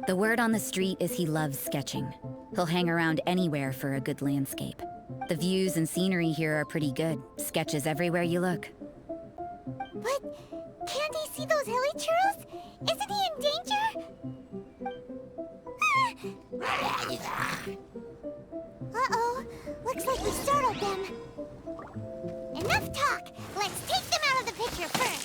The word on the street is he loves sketching. He'll hang around anywhere for a good landscape. The views and scenery here are pretty good. Sketches everywhere you look. But can't he see those hilichurls? Isn't he in danger? Uh-oh. Looks like we startled them. Enough talk. Let's take them out of the picture first.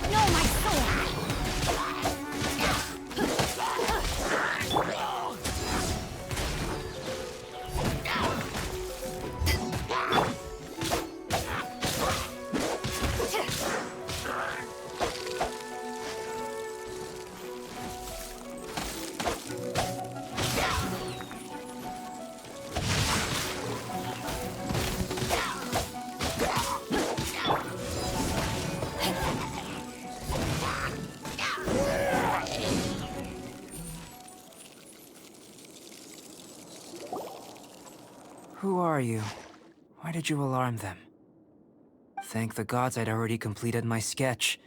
No, my sword! Who are you? Why did you alarm them? Thank the gods I'd already completed my sketch.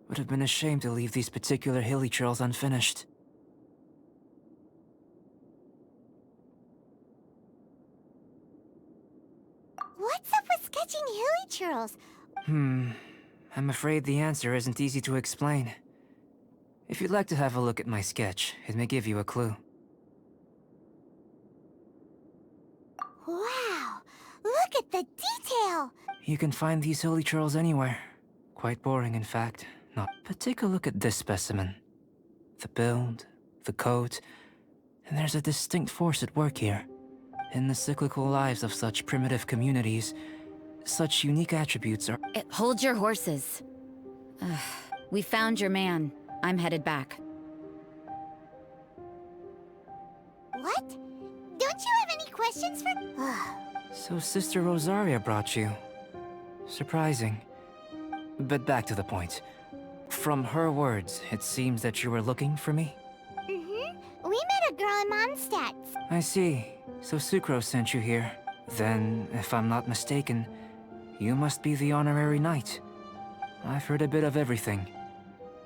Would have been a shame to leave these particular hilichurls unfinished. What's up with sketching hilichurls? I'm afraid the answer isn't easy to explain. If you'd like to have a look at my sketch, it may give you a clue. Wow! Look at the detail! You can find these hilichurls anywhere. Quite boring, in fact. Not. But take a look at this specimen. The build, the coat, and there's a distinct force at work here. In the cyclical lives of such primitive communities, such unique attributes are— Hold your horses. We found your man. I'm headed back. What? Don't you have any questions for— So Sister Rosaria brought you. Surprising. But back to the point. From her words, it seems that you were looking for me? Mm-hmm. We met a girl in Mondstadt. I see. So Sucrose sent you here. Then, if I'm not mistaken, you must be the honorary knight. I've heard a bit of everything.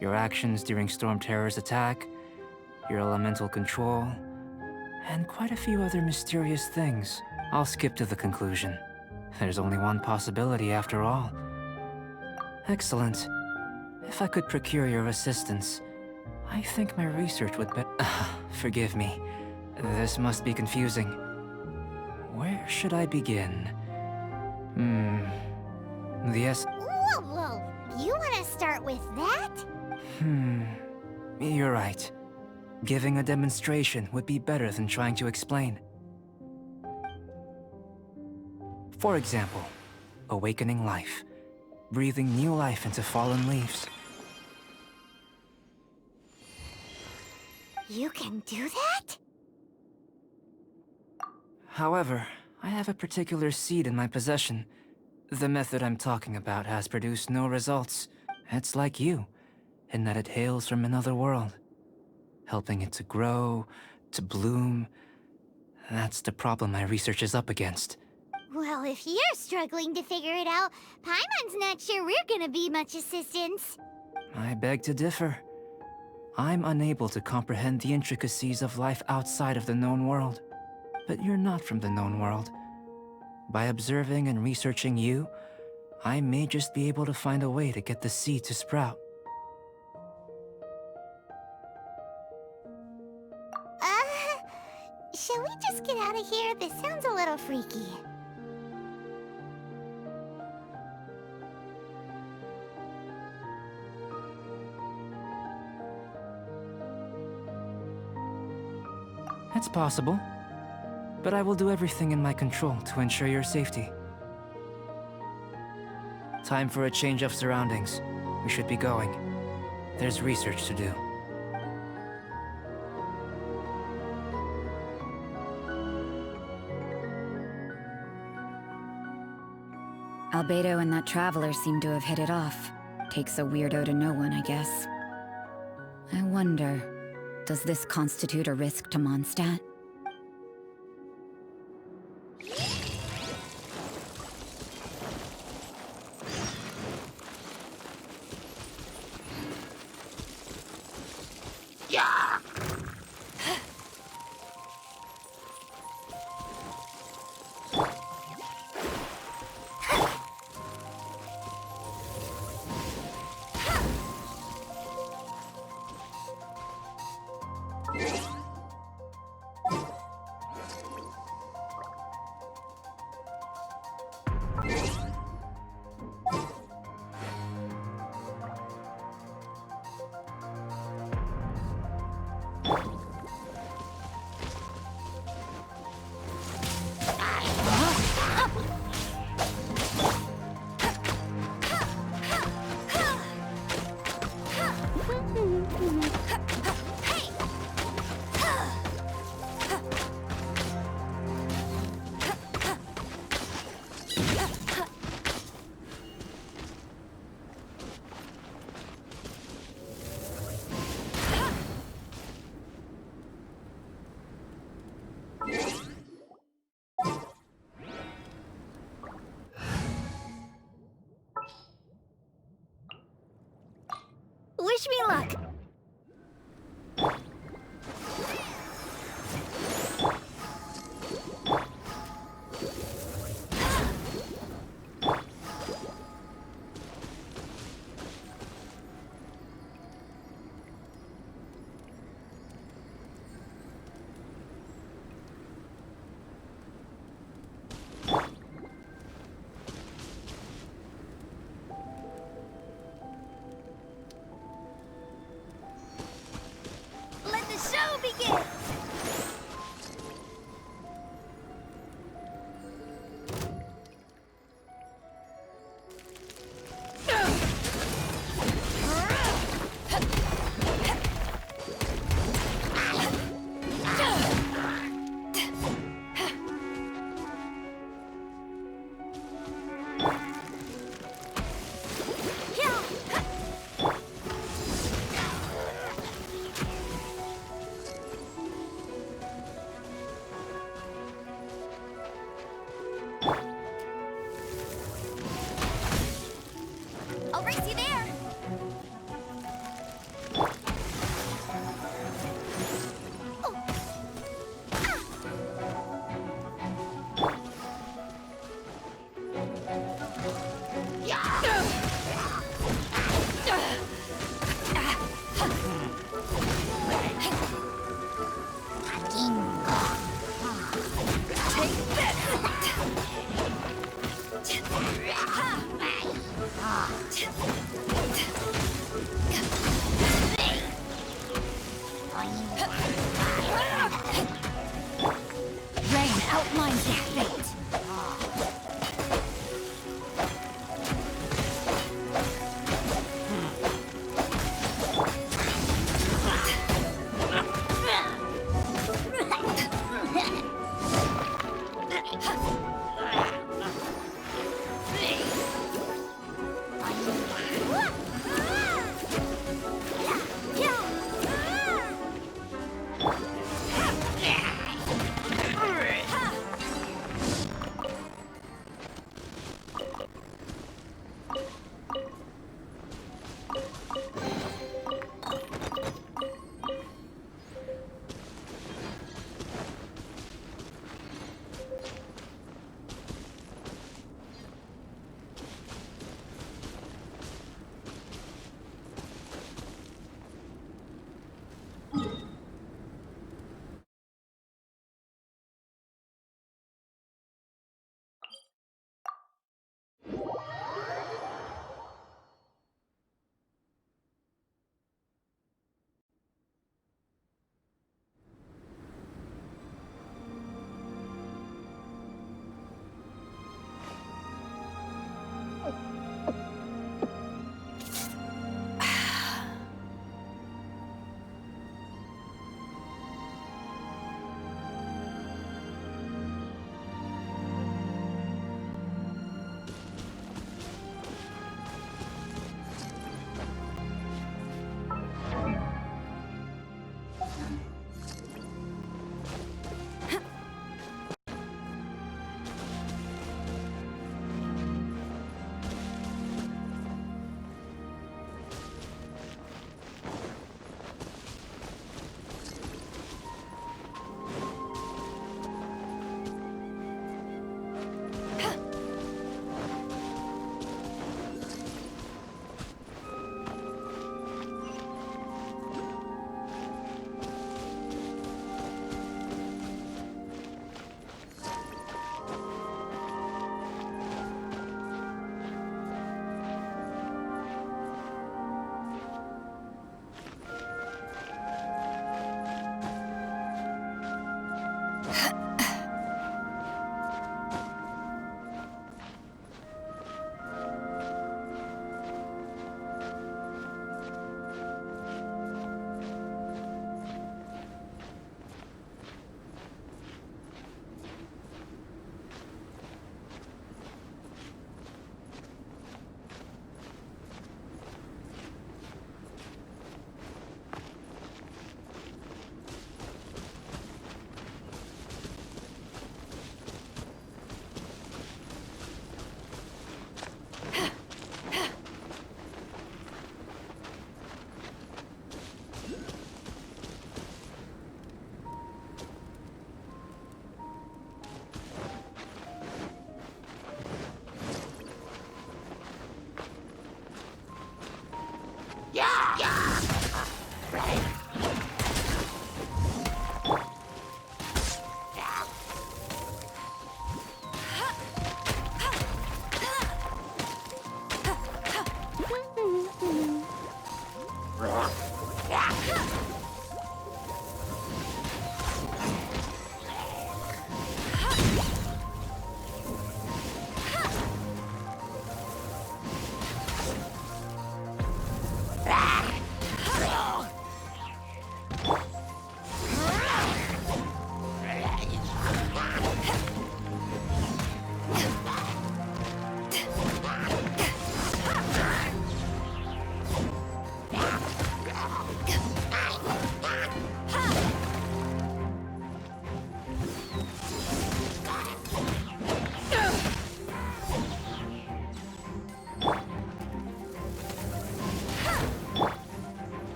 Your actions during Storm Terror's attack, your elemental control, and quite a few other mysterious things. I'll skip to the conclusion. There's only one possibility after all. Excellent. If I could procure your assistance, I think my research would be— Forgive me. This must be confusing. Where should I begin? Yes. Whoa! You want to start with that? You're right. Giving a demonstration would be better than trying to explain. For example, awakening life. Breathing new life into fallen leaves. You can do that? However, I have a particular seed in my possession. The method I'm talking about has produced no results. It's like you, in that it hails from another world. Helping it to grow, to bloom. That's the problem my research is up against. Well, if you're struggling to figure it out, Paimon's not sure we're gonna be much assistance. I beg to differ. I'm unable to comprehend the intricacies of life outside of the known world. But you're not from the known world. By observing and researching you, I may just be able to find a way to get the seed to sprout. Shall we just get out of here? This sounds a little freaky. It's possible. But I will do everything in my control to ensure your safety. Time for a change of surroundings. We should be going. There's research to do. Albedo and that traveler seem to have hit it off. Takes a weirdo to know one, I guess. I wonder, does this constitute a risk to Mondstadt? Wish me luck.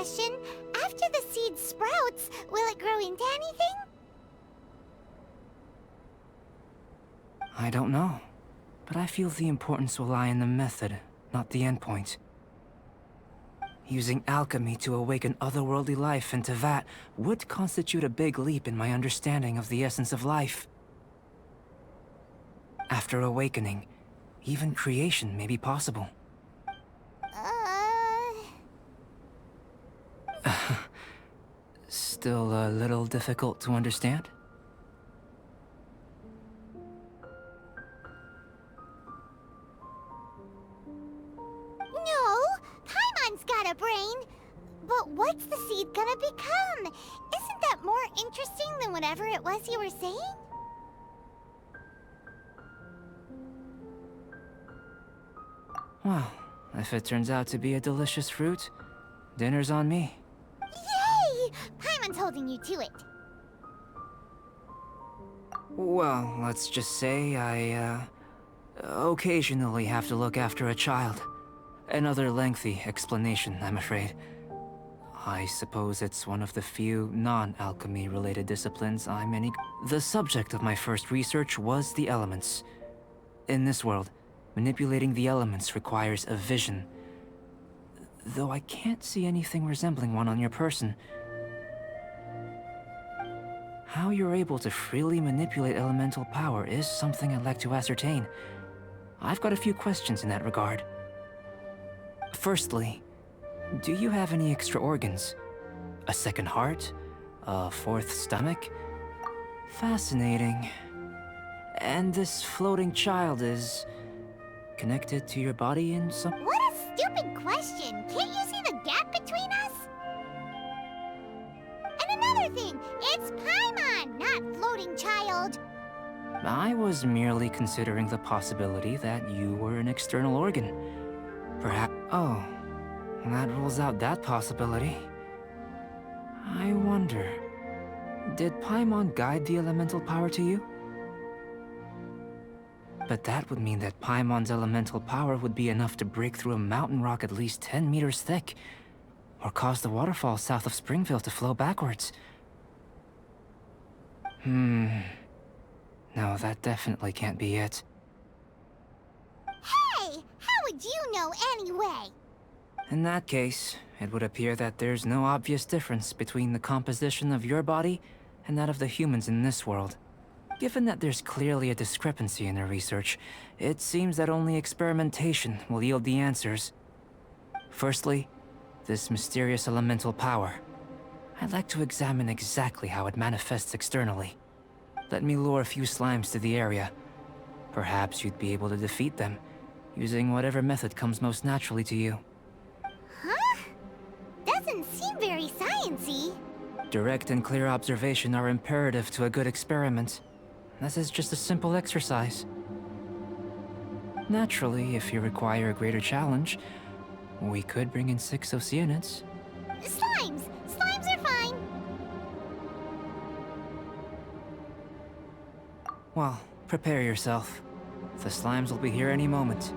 question. After the seed sprouts, will it grow into anything? I don't know, but I feel the importance will lie in the method, not the endpoint. Using alchemy to awaken otherworldly life into that would constitute a big leap in my understanding of the essence of life. After awakening, even creation may be possible. Still a little difficult to understand? No, Paimon's got a brain. But what's the seed gonna become? Isn't that more interesting than whatever it was you were saying? Well, if it turns out to be a delicious fruit, dinner's on me. Yay! Paimon's holding you to it. Well, let's just say I, occasionally have to look after a child. Another lengthy explanation, I'm afraid. I suppose it's one of the few non-alchemy related disciplines The subject of my first research was the elements. In this world, manipulating the elements requires a vision. Though I can't see anything resembling one on your person. How you're able to freely manipulate elemental power is something I'd like to ascertain. I've got a few questions in that regard. Firstly, do you have any extra organs? A second heart? A fourth stomach? Fascinating. And this floating child is connected to your body in some... What a stupid question! Can't you see the gap between us? And another thing, it's Paimon, not floating child. I was merely considering the possibility that you were an external organ. Perhaps... Oh, that rules out that possibility. I wonder... Did Paimon guide the elemental power to you? But that would mean that Paimon's elemental power would be enough to break through a mountain rock at least 10 meters thick, or cause the waterfall south of Springville to flow backwards. No, that definitely can't be it. Hey! How would you know anyway? In that case, it would appear that there's no obvious difference between the composition of your body and that of the humans in this world. Given that there's clearly a discrepancy in their research, it seems that only experimentation will yield the answers. Firstly, this mysterious elemental power. I'd like to examine exactly how it manifests externally. Let me lure a few slimes to the area. Perhaps you'd be able to defeat them, using whatever method comes most naturally to you. Huh? Doesn't seem very sciencey. Direct and clear observation are imperative to a good experiment. This is just a simple exercise. Naturally, if you require a greater challenge, we could bring in 6 Oceanids. Slimes! Slimes are fine! Well, prepare yourself. The slimes will be here any moment.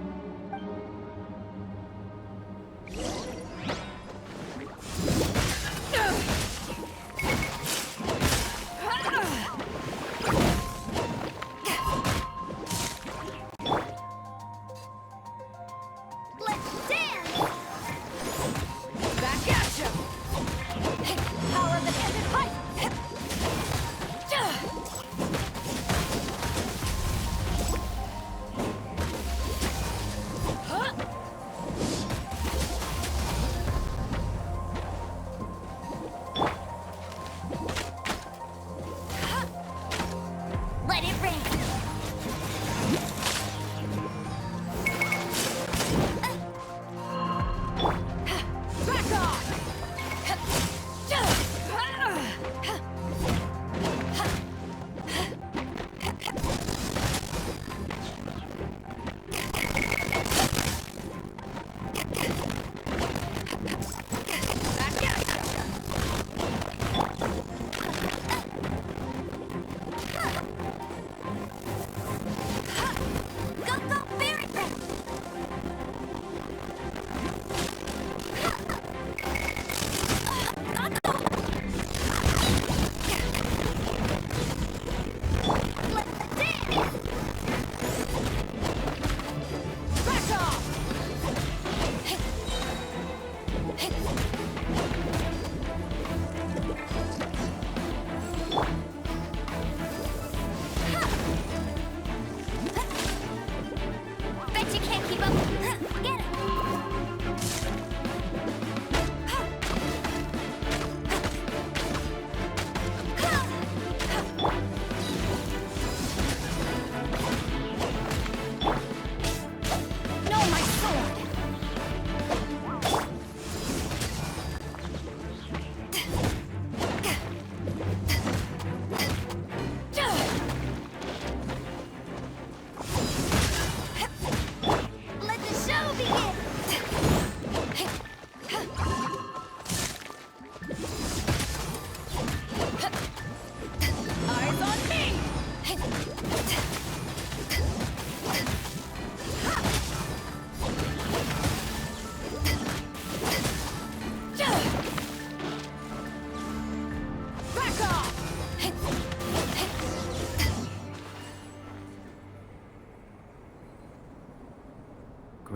Let's dance! Back at ya! Power of the desert pipe!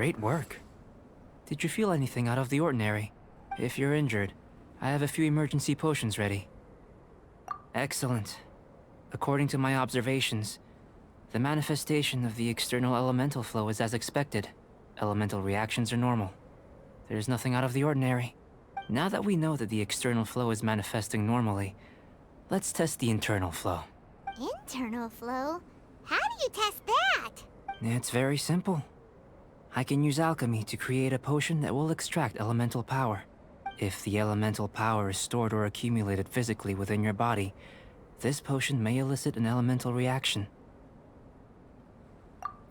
Great work. Did you feel anything out of the ordinary? If you're injured, I have a few emergency potions ready. Excellent. According to my observations, the manifestation of the external elemental flow is as expected. Elemental reactions are normal. There's nothing out of the ordinary. Now that we know that the external flow is manifesting normally, let's test the internal flow. Internal flow? How do you test that? It's very simple. I can use alchemy to create a potion that will extract elemental power. If the elemental power is stored or accumulated physically within your body, this potion may elicit an elemental reaction.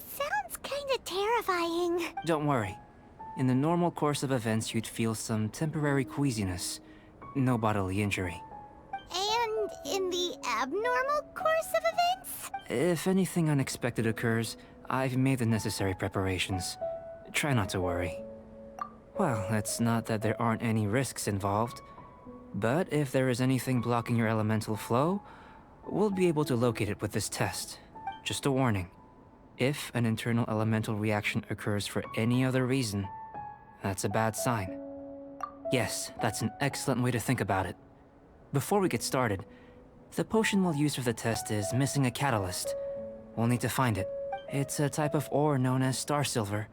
Sounds kinda terrifying. Don't worry. In the normal course of events, you'd feel some temporary queasiness. No bodily injury. And in the abnormal course of events? If anything unexpected occurs, I've made the necessary preparations. Try not to worry. Well, it's not that there aren't any risks involved. But if there is anything blocking your elemental flow, we'll be able to locate it with this test. Just a warning. If an internal elemental reaction occurs for any other reason, that's a bad sign. Yes, that's an excellent way to think about it. Before we get started, the potion we'll use for the test is missing a catalyst. We'll need to find it. It's a type of ore known as star silver,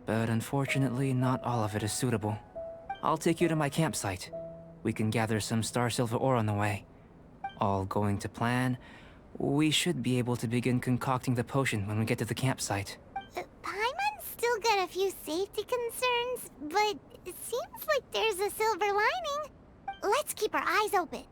but unfortunately not all of it is suitable. I'll take you to my campsite. We can gather some star silver ore on the way. All going to plan, we should be able to begin concocting the potion when we get to the campsite. Paimon's still got a few safety concerns, but it seems like there's a silver lining. Let's keep our eyes open.